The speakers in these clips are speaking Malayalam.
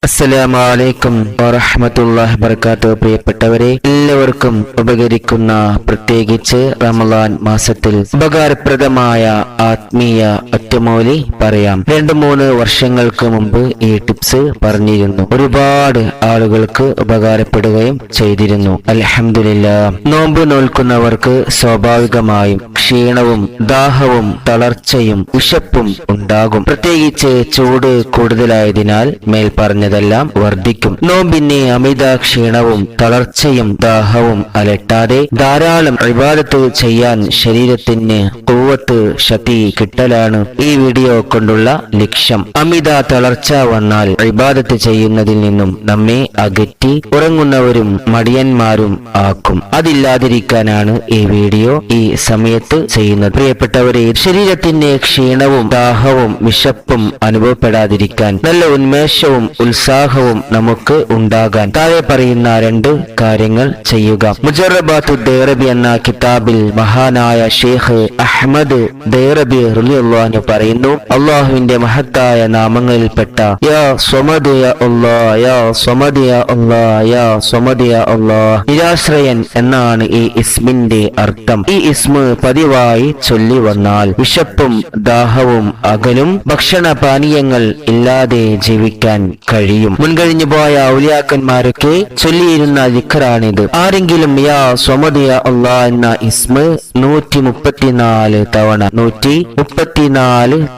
അസ്സലാമു അലൈക്കും വറഹ്മത്തുള്ളാഹി വബറകാതുഹു. പ്രിയപ്പെട്ടവരെ, എല്ലാവർക്കും ഉപകരിക്കുന്ന, പ്രത്യേകിച്ച് റമളാൻ മാസത്തിൽ ഉപകാരപ്രദമായ ആത്മീയ ഒറ്റമൂലി പറയാം. 2-3 വർഷങ്ങൾക്ക് മുമ്പ് ഈ ടിപ്സ് പറഞ്ഞിരുന്നു. ഒരുപാട് ആളുകൾക്ക് ഉപകാരപ്പെടുകയും ചെയ്തിരുന്നു. അൽഹംദുലില്ലാഹ്. നോമ്പ് നോൽക്കുന്നവർക്ക് സ്വാഭാവികമായും ക്ഷീണവും ദാഹവും തളർച്ചയും വിശപ്പും ഉണ്ടാകും. പ്രത്യേകിച്ച് ചൂട് കൂടുതലായതിനാൽ മേൽ പറഞ്ഞതെല്ലാം വർദ്ധിക്കും. നോമ്പിന് അമിത ക്ഷീണവും തളർച്ചയും ദാഹവും അലട്ടാതെ ധാരാളം ഇബാദത്ത് ചെയ്യാൻ ശരീരത്തിന് ഖുവ്വത്ത്, ശക്തി കിട്ടലാണ് ഈ വീഡിയോ കൊണ്ടുള്ള ലക്ഷ്യം. അമിത തളർച്ച വന്നാൽ ഇബാദത്ത് ചെയ്യുന്നതിൽ നിന്നും നമ്മെ അകറ്റി ഉറങ്ങുന്നവരും മടിയന്മാരും ആക്കും. അതില്ലാതിരിക്കാനാണ് ഈ വീഡിയോ ഈ സമയത്ത് ചെയ്യുന്നത്. പ്രിയപ്പെട്ടവരെ, ശരീരത്തിന് ക്ഷീണവും ദാഹവും വിശപ്പും അനുഭവപ്പെടാതിരിക്കാൻ, നല്ല ഉന്മേഷവും ഉത്സാഹവും നമുക്ക് ഉണ്ടാകാൻ താഴെ പറയുന്ന 2 കാര്യങ്ങൾ ചെയ്യുക. മുജറബാത്തു ദൈറബി എന്ന കിതാബിൽ മഹാനായ ഷെയ്ഖ് അഹ്മദ് ദൈറബി റളിയല്ലാഹു അൻഹു പറയുന്നു, അല്ലാഹുവിന്റെ മഹത്തായ നാമങ്ങളിൽപ്പെട്ട യാ സ്വമദ് യാ അല്ലാഹ്, യാ സ്വമദ് യാ അല്ലാഹ്, യാ സ്വമദ് യാ അല്ലാഹ്, നിരാശ്രയൻ എന്നാണ് ഈ ഇസ്മിന്റെ അർത്ഥം. ഈ ഇസ്മ് പതിവായി ചൊല്ലി വന്നാൽ വിശപ്പും ദാഹവും അകലും, ഭക്ഷണ പാനീയങ്ങൾ ഇല്ലാതെ ജീവിക്കാൻ കഴിയും. മുൻകഴിഞ്ഞു പോയ ഔലിയാക്കന്മാരൊക്കെ ചൊല്ലിയിരുന്ന ദിക്റാണിത്. ആരെങ്കിലും യാ സ്വമദ് യാ അല്ലാഹ് എന്ന ഇസ്മ് 134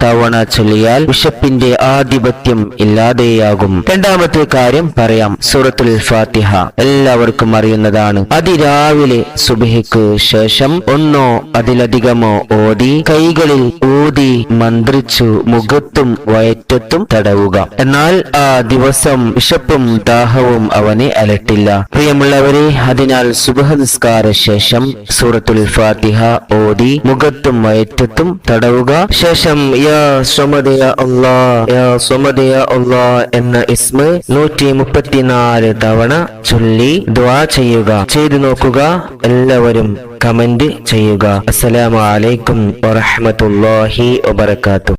തവണ ചൊല്ലിയാൽ വിശപ്പിന്റെ ആധിപത്യം ഇല്ലാതെയാകും. രണ്ടാമത്തെ കാര്യം പറയാം. സൂറത്തുൽ ഫാത്തിഹ എല്ലാവർക്കും അറിയുന്നതാണ്. അതിരാവിലെ സുബ്ഹിക്ക് ശേഷം 1 അതിലധികമോ ഓതി കൈകളിൽ ഊതി മന്ത്രിച്ചു മുഖത്തും വയറ്റത്തും തടവുക. എന്നാൽ ആ ദിവസം വിശപ്പും ദാഹവും അവനെ അലട്ടില്ല. പ്രിയമുള്ളവരെ, അതിനാൽ സുബ്ഹ് നിസ്കാര ശേഷം സൂറത്തുൽ ഫാത്തിഹ ഓതി മുഖത്തും വയറ്റത്തും തടവുക. ശേഷം യാ സ്വമദ് യാ അല്ലാഹ്, യാ സ്വമദ് യാ അല്ലാഹ് എന്ന ഇസ്മ 134 തവണ ചൊല്ലി ദുആ ചെയ്യുക. ചെയ്തു നോക്കുക. എല്ലാവരും കമന്റ് ചെയ്യുക. അസ്സലാമു അലൈക്കും വറഹ്മത്തുള്ളാഹി വബറകാതുഹു.